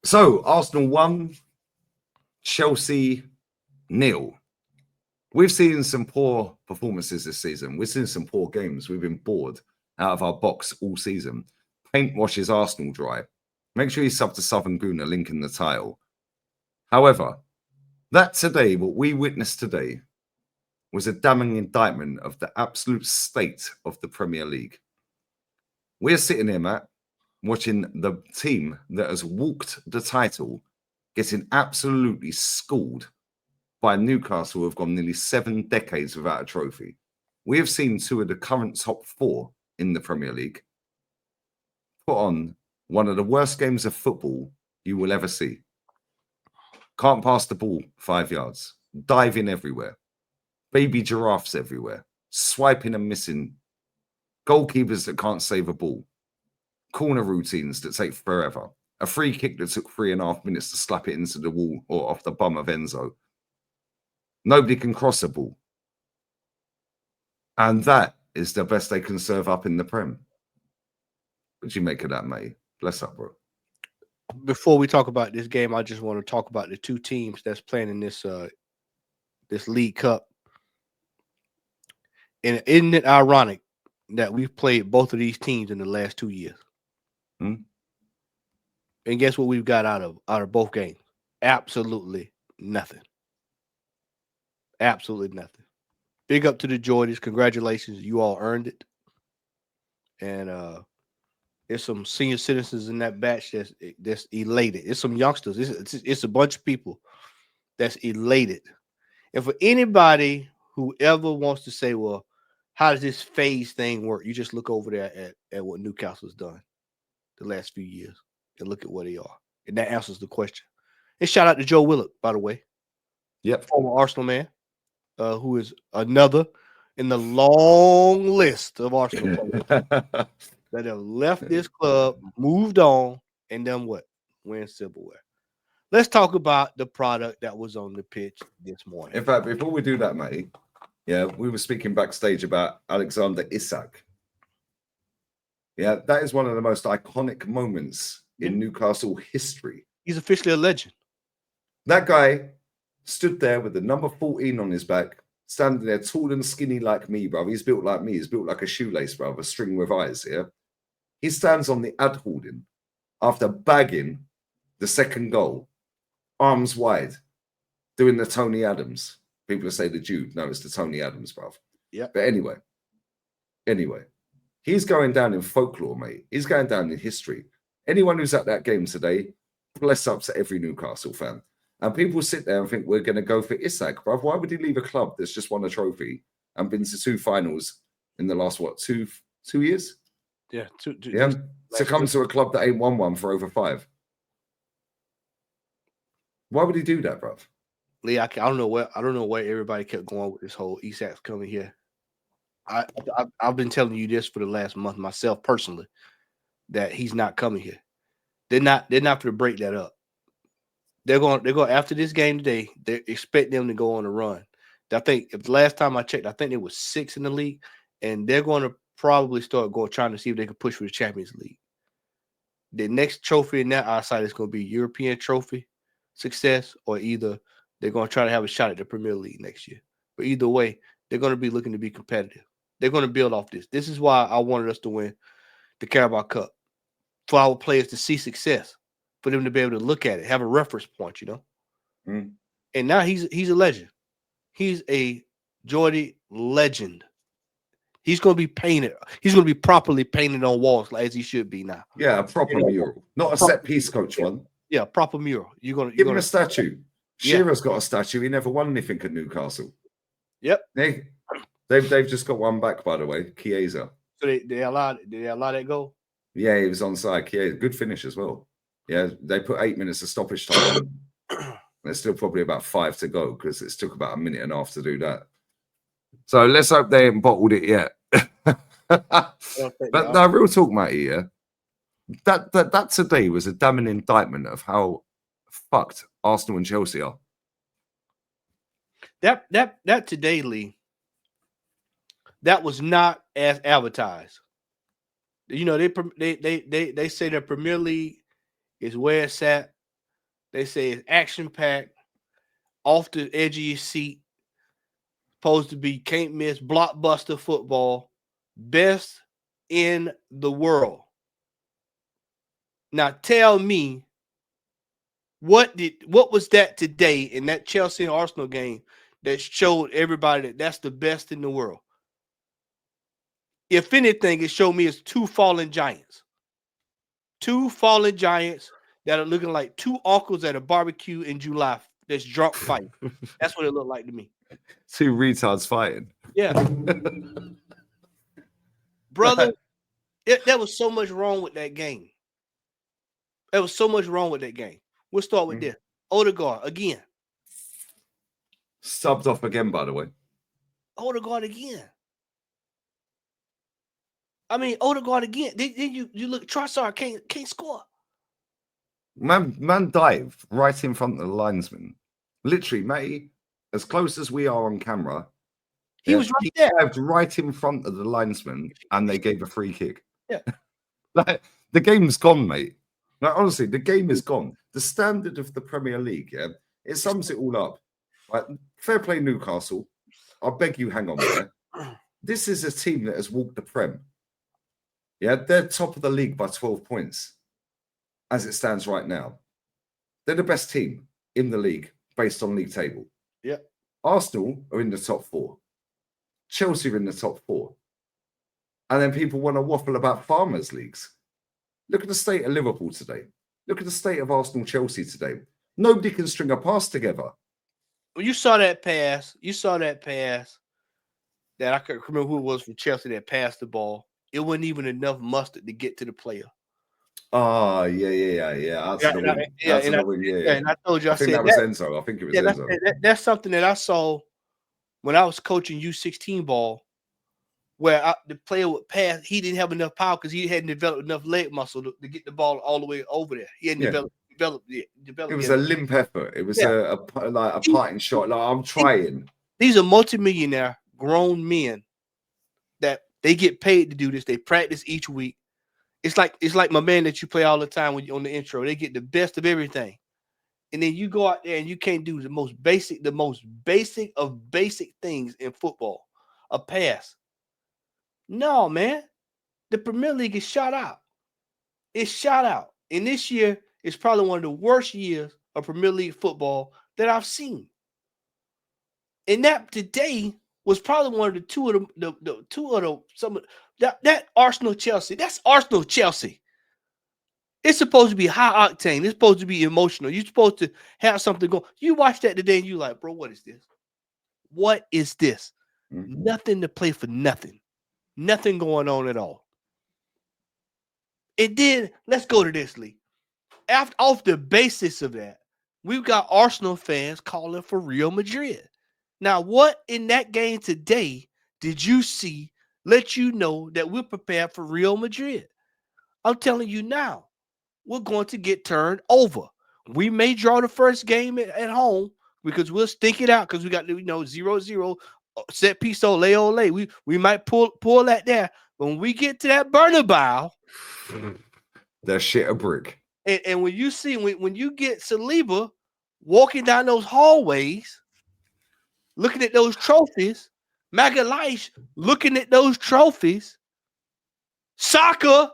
So Arsenal 1, Chelsea 0. We've seen some poor performances this season. We've seen some poor games. We've been bored out of our box all season. Paint washes Arsenal dry. Make sure you sub to Southern Guna, link in the title. However, that today, what we witnessed today, was a damning indictment of the absolute state of the Premier League. We're sitting here, Matt, watching the team that has walked the title getting absolutely schooled by Newcastle, who have gone nearly 7 decades without a trophy. We have seen two of the current top 4 in the Premier League put on one of the worst games of football you will ever see. Can't pass the ball 5 yards, diving everywhere, baby giraffes everywhere, swiping and missing, goalkeepers that can't save a ball, corner routines that take forever, a free kick that took 3.5 minutes to slap it into the wall or off the bum of Enzo. Nobody can cross a ball. And that is the best they can serve up in the Prem. What do you make of that, mate? Bless up, bro. Before we talk about this game, I just want to talk about the two teams that's playing in this League Cup. And isn't it ironic that we've played both of these teams in the last 2 years? Hmm? And guess what we've got out of both games? Absolutely nothing. Absolutely nothing. Big up to the Geordies. Congratulations. You all earned it. And there's some senior citizens in that batch that's elated. It's some youngsters. It's a bunch of people that's elated. And for anybody who ever wants to say, well, how does this phase thing work? You just look over there at what Newcastle's done the last few years and look at where they are. And that answers the question. And shout out to Joe Willock, by the way. Yep. Former Arsenal man, who is another in the long list of Arsenal players that have left this club, moved on, and done what? Win silverware. Let's talk about the product that was on the pitch this morning. In fact, before we do that, mate, yeah, we were speaking backstage about Alexander Isak. Yeah, that is one of the most iconic moments in Newcastle history. He's officially a legend. That guy stood there with the number 14 on his back, standing there tall and skinny like me, bro. He's built like me. He's built like a shoelace, bro, a string with eyes, yeah? He stands on the ad holding after bagging the second goal, arms wide, doing the Tony Adams. People say the Jude. No, it's the Tony Adams, bro. Yeah. But anyway, he's going down in folklore, mate. He's going down in history. Anyone who's at that game today, bless up to every Newcastle fan. And people sit there and think we're going to go for Isak, bruv. Why would he leave a club that's just won a trophy and been to 2 finals in the last, what, two years? Yeah. Yeah. To come to a club that ain't won one for over 5. Why would he do that, bruv? Lee, I don't know where everybody kept going with this whole Isak's coming here. I've been telling you this for the last month myself personally, that he's not coming here. They're not going to break that up. They're going after this game today. They expect them to go on a run. I think if the last time I checked, I think there was 6 in the league, and they're going to probably start trying to see if they can push for the Champions League. The next trophy in that eyesight is going to be European trophy success, or either they're going to try to have a shot at the Premier League next year. But either way, they're going to be looking to be competitive. They're going to build off this. This is why I wanted us to win the Carabao Cup, for our players to see success, for them to be able to look at it, have a reference point, you know. Mm. And now he's a legend. He's a Geordie legend. He's going to be painted. He's going to be properly painted on walls, as he should be now. Yeah, a proper mural, not a set piece coach one. Yeah, proper mural. You're going to give him a statue. Shearer's got a statue. He never won anything at Newcastle. Yep. They've just got one back, by the way. Chiesa. So they allowed that go? Yeah, he was onside. Chiesa, good finish as well. Yeah, they put 8 minutes of stoppage time on. There's still probably about 5 to go because it took about 1.5 minutes to do that. So let's hope they haven't bottled it yet. But no, real talk, Matty, yeah. That today was a damning indictment of how fucked Arsenal and Chelsea are. That today, Lee, that was not as advertised. You know, they say the Premier League is where it's at They say it's action-packed, off the edge of your seat, supposed to be can't miss blockbuster football, best in the world. Now tell me, what was that today in that Chelsea and Arsenal game that showed everybody that that's the best in the world? If anything, it showed me it's two fallen giants. Two fallen giants that are looking like two uncles at a barbecue in July that's drunk fighting. That's what it looked like to me. Two retards fighting. Yeah. Brother, there was so much wrong with that game. There was so much wrong with that game. We'll start with this. Odegaard again. Subbed off again, by the way. Odegaard again. I mean, Odegaard again. Then you look, Trossard can't score. Man dived right in front of the linesman. Literally, mate, as close as we are on camera, he was right there. Dived right in front of the linesman, and they gave a free kick. Yeah. Like, the game's gone, mate. Like, honestly, the game is gone. The standard of the Premier League, yeah, it sums it all up. Like, fair play, Newcastle. I beg you, hang on there. This is a team that has walked the Prem. Yeah, they're top of the league by 12 points as it stands right now. They're the best team in the league based on league table. Yeah. Arsenal are in the top 4. Chelsea are in the top 4. And then people want to waffle about farmers' leagues. Look at the state of Liverpool today. Look at the state of Arsenal, Chelsea today. Nobody can string a pass together. Well, you saw that pass. That I can't remember who it was from Chelsea that passed the ball. It wasn't even enough mustard to get to the player. Oh, yeah. And I told you, I think that was Enzo. I think it was Enzo. That's something that I saw when I was coaching U16 ball, where the player would pass. He didn't have enough power because he hadn't developed enough leg muscle to get the ball all the way over there. He hadn't developed it. It was a limp effort. It was a parting shot. Like, I'm trying. These are multimillionaire grown men that they get paid to do this. They practice each week. It's like my man that you play all the time when you on the intro. They get the best of everything. And then you go out there and you can't do the most basic of basic things in football. A pass. No, man. The Premier League is shot out. It's shot out. And this year is probably one of the worst years of Premier League football that I've seen. And that today was probably one of that Arsenal Chelsea. That's Arsenal Chelsea. It's supposed to be high octane. It's supposed to be emotional. You're supposed to have something going. You watch that today and you like, bro, what is this? What is this? Mm-hmm. Nothing to play for nothing. Nothing going on at all. And then let's go to this, Lee. Off the basis of that, we've got Arsenal fans calling for Real Madrid. Now, what in that game today did you see let you know that we're prepared for Real Madrid? I'm telling you now, we're going to get turned over. We may draw the first game at home because we'll stink it out because we got 0-0 set piece ole. We might pull that there. When we get to that Bernabeu, that shit a brick. And when you see when you get Saliba walking down those hallways, looking at those trophies, Magalhaes looking at those trophies, Saka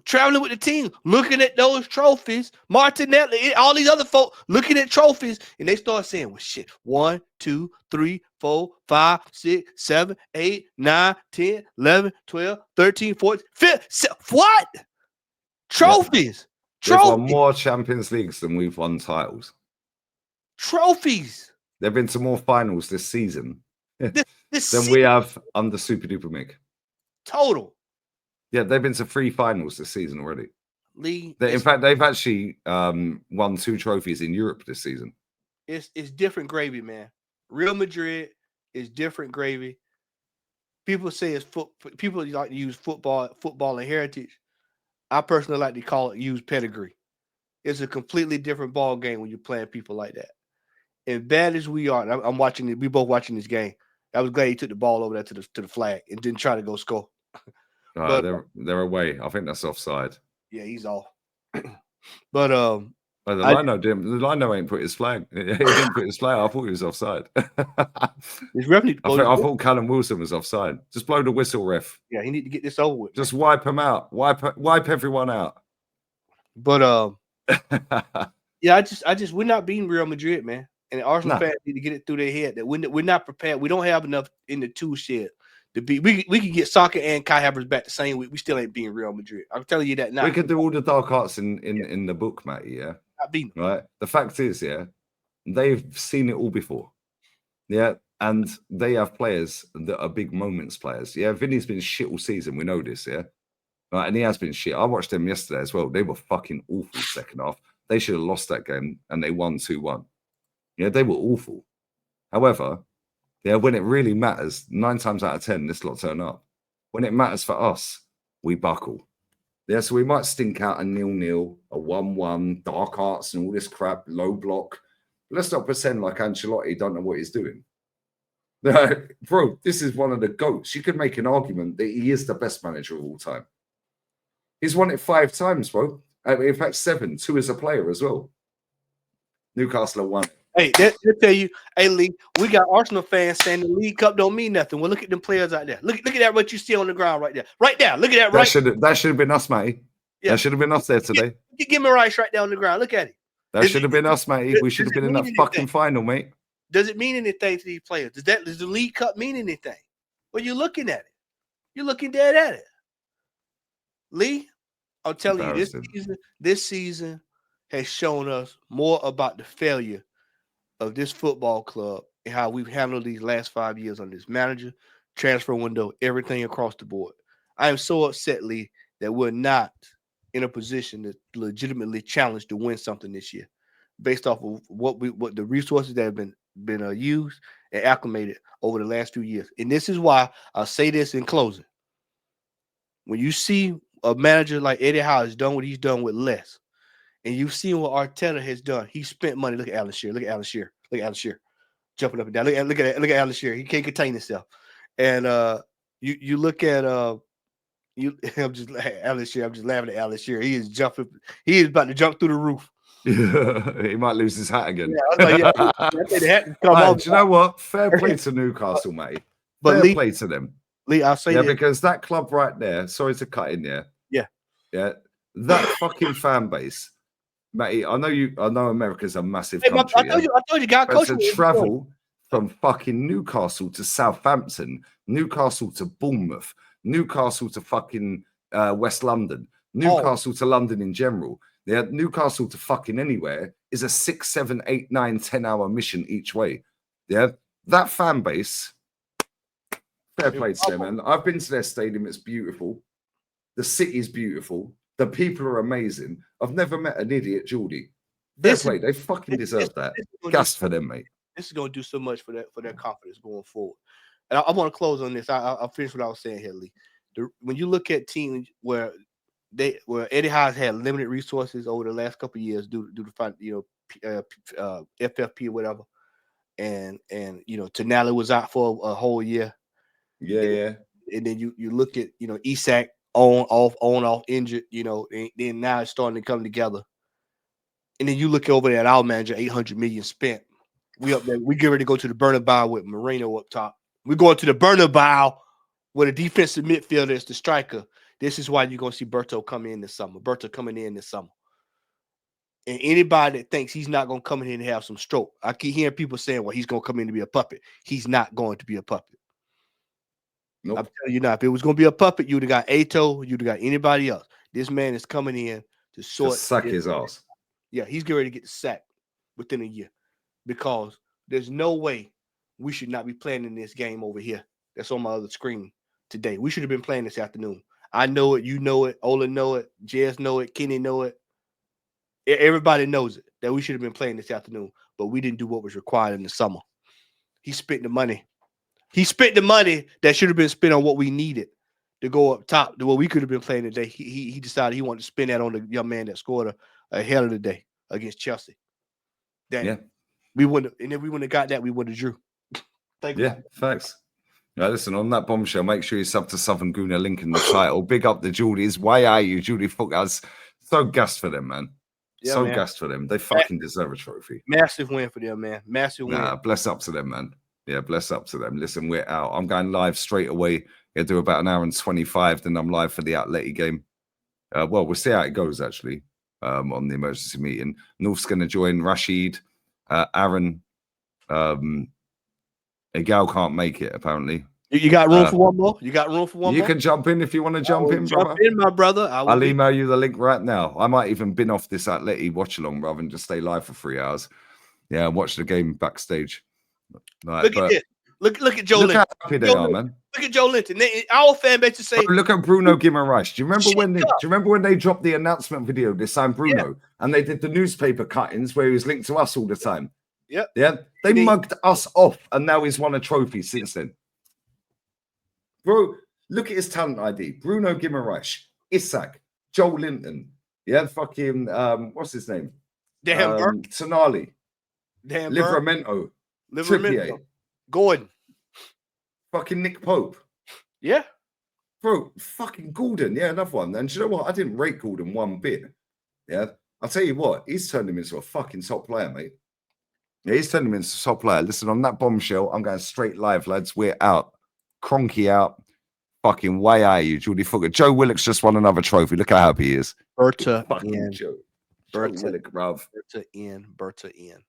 traveling with the team, looking at those trophies, Martinelli, all these other folk looking at trophies, and they start saying, well, shit, 1, 2, 3, 4, 5, 6, 7, 8, 9, 10, 11, 12, 13, 14, 15, what? Trophies. They've won more Champions Leagues than we've won titles. Trophies. They've been to more finals this season than we have under Super Duper Mig. Total. Yeah, they've been to 3 finals this season already. Lee, in fact, they've actually won 2 trophies in Europe this season. It's different gravy, man. Real Madrid is different gravy. People say people like to use football and heritage. I personally like to use pedigree. It's a completely different ball game when you're playing people like that. As bad as we are, I'm watching it. We both watching this game. I was glad he took the ball over there to the flag and didn't try to go score. But they're away. I think that's offside. Yeah, he's off. But Oh, the lino ain't put his flag. He didn't put his flag. I thought he was offside. His ref need to I thought Callum Wilson was offside. Just blow the whistle, ref. Yeah, he need to get this over with. Just wipe him out. Wipe everyone out. But yeah, I just we're not beating Real Madrid, man. And the Arsenal fans need to get it through their head that we're not prepared. We don't have enough in the tool shed to be. We can get Saka and Kai Havertz back the same week. We still ain't beating Real Madrid. I'm telling you that now. We can do all the dark arts in the book, Matty. Yeah, not beating them. Right. The fact is, yeah, they've seen it all before. Yeah, and they have players that are big moments players. Yeah, Vinny's been shit all season. We know this. Yeah, right, and he has been shit. I watched them yesterday as well. They were fucking awful second half. They should have lost that game, and they won 2-1. Yeah, they were awful. However, yeah, when it really matters, 9 times out of 10, this lot turn up. When it matters for us, we buckle. Yeah, so we might stink out a 0-0, a 1-1, dark arts and all this crap, low block. But let's not pretend like Ancelotti don't know what he's doing. Bro, this is one of the GOATs. You could make an argument that he is the best manager of all time. He's won it 5 times, bro. In fact, 7, 2 as a player as well. Newcastle have won. Hey, they'll tell you, hey, Lee, we got Arsenal fans saying the League Cup don't mean nothing. Well, look at them players out there. Look at that, what you see on the ground right there. Right there. Look at that That should have been us, matey. Yeah. That should have been us there today. Give me Rice right there on the ground. Look at it. That should have been us, matey. We should have been in that fucking final, mate. Does it mean anything to these players? Does the League Cup mean anything? Well, you're looking at it. You're looking dead at it. Lee, I'm telling you, this season has shown us more about the failure of this football club and how we've handled these last 5 years on this manager, transfer window, everything across the board. I am so upset, Lee, that we're not in a position to legitimately challenge to win something this year, based off of what the resources that have been used and acclimated over the last few years. And this is why I'll say this in closing. When you see a manager like Eddie Howe has done what he's done with less, and you've seen what Arteta has done. He spent money. Look at Alan Shearer. Look at Alan Shearer. Look at Alan Shearer. Jumping up and down. Look at Alan Shearer. He can't contain himself. And you look at Alan Shearer. I'm just laughing at Alan Shearer. He is jumping. He is about to jump through the roof. He might lose his hat again. Yeah, I think the hat come off. Do you know what? Fair play to Newcastle, mate. Fair play to them. Lee, I'll say because that club right there. Sorry to cut in there. Yeah. That fucking fan base. Matty, I know America's a massive country. I told you, guys, coach. To travel from fucking Newcastle to Southampton, Newcastle to Bournemouth, Newcastle to fucking West London, Newcastle to London in general. Yeah, Newcastle to fucking anywhere is a 6, 7, 8, 9, 10-hour mission each way. Yeah, that fan base. Fair play to them, man. I've been to their stadium. It's beautiful. The city's beautiful. The people are amazing. I've never met an idiot Geordie. They fucking deserve that. Gas for them, mate. This is going to do so much for their confidence going forward. And I want to close on this. I'll finish what I was saying here, Lee. When you look at teams where Eddie Howe's had limited resources over the last couple of years due to FFP or whatever, and Tonali was out for a whole year. Yeah. And then you look at Isak on off injured, and then now it's starting to come together. And then you look over there at our manager, 800 million spent. We up there, we get ready to go to the Bernabeu with Moreno up top. We're going to the Bernabeu with a defensive midfielder as the striker. This is why you're going to see Berto coming in this summer. And anybody that thinks he's not going to come in here and have some stroke, I keep hearing people saying, well, he's going to come in to be a puppet. He's not going to be a puppet. Nope. I'm telling you now, if it was going to be a puppet, you'd have got Ato, you'd have got anybody else. This man is coming in to suck his ass. Yeah, he's getting ready to get the sack within a year because there's no way we should not be playing in this game over here. That's on my other screen today. We should have been playing this afternoon. I know it. You know it. Ola know it. Jez know it. Kenny know it. Everybody knows it, that we should have been playing this afternoon, but we didn't do what was required in the summer. He spent the money. He spent the money that should have been spent on what we needed to go up top to what we could have been playing today. He decided he wanted to spend that on the young man that scored a hell of the day against Chelsea. We wouldn't, and if we wouldn't have got that, we would have drew. Facts. Now, listen, on that bombshell, make sure you sub to Southern Gooner, link in the title. Big up the Geordies. Why are you, Geordie fuckers? So gassed for them, man. Yeah, so man. gassed for them. They fucking deserve a trophy. Massive win for them, man. Massive win. Bless up to them, man. Yeah, bless up to them. Listen, we're out. I'm going live straight away. Gonna do about an hour and 25. Then I'm live for the Atleti game. Well, we'll see how it goes actually. On the emergency meeting, North's going to join. Rashid, Aaron, Egal can't make it apparently. You got room for one more? You got room for one more? You can jump in if you want to jump in, brother. Jump in, my brother. I'll email you the link right now. I might even bin off this Atleti watch along, brother, and just stay live for 3 hours. Yeah, and watch the game backstage. Right, look at this. Look at Joe Look Linton. how happy they are, man. Look at Joe Linton. Our fan base to say, look at Bruno Guimaraes. Do you remember when they dropped the announcement video? They signed Bruno, and they did the newspaper cuttings where he was linked to us all the time. Yep. Yeah, they mugged us off, and now he's won a trophy since then. Bro, look at his talent ID. Bruno Guimaraes, Isak, Joe Linton. Yeah, fucking what's his name? Dan Burke. Tonali. Dan Livramento. Trippier. Gordon. Fucking Nick Pope. Yeah. Bro, fucking Gordon. Yeah, another one. And do you know what? I didn't rate Gordon one bit. Yeah. I'll tell you what, he's turned him into a fucking top player, mate. Yeah, he's turned him into a top player. Listen, on that bombshell, I'm going straight live, lads. We're out. Cronky out. Fucking way are you, Jordy Fugger. Joe Willock's just won another trophy. Look how happy he is. Berta fucking in. Joe. Berta Willock, bruv. Berta in.